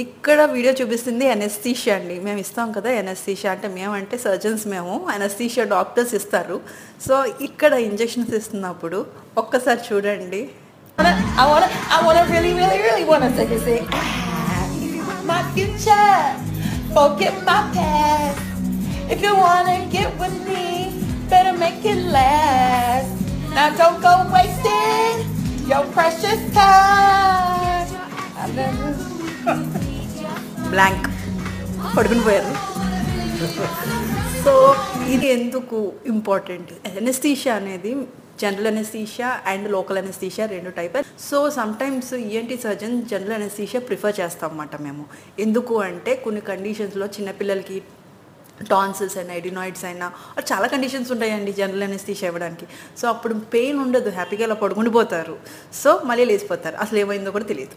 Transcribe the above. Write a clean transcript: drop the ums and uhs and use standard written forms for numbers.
ఇక్కడ వీడియో చూపిస్తుంది ఎనస్థీషియా అండి. మేము ఇస్తాం కదా ఎనస్థీషియా అంటే మేమంటే సర్జన్స్ మేము ఎనస్థీషియా డాక్టర్స్ ఇస్తారు. సో ఇక్కడ ఇంజెక్షన్స్ ఇస్తున్నప్పుడు ఒక్కసారి చూడండి. I wanna really wanna say my future, forget my past. If you wanna get with me, better make it last. Now don't go wasting your precious time. Blank పడుకుని పోయారు. So ఇది ఎందుకు important? Anaesthesia అనేది general anaesthesia and local anaesthesia 2 type. So sometimes ENT surgeon general anaesthesia prefer చేస్తాం అన్నమాట మేము. ఎందుకు అంటే కొన్ని కండిషన్స్లో చిన్నపిల్లలకి టాన్సిల్స్ అయినా ఎడినాయిడ్స్ అయినా చాలా కండిషన్స్ ఉంటాయండి జనరల్ ఎనస్థీషియా ఇవ్వడానికి. సో అప్పుడు పెయిన్ ఉండదు, హ్యాపీగా ఇలా పడుకుండిపోతారు. సో మళ్ళీ లేచిపోతారు, అసలు ఏమైందో కూడా తెలియదు.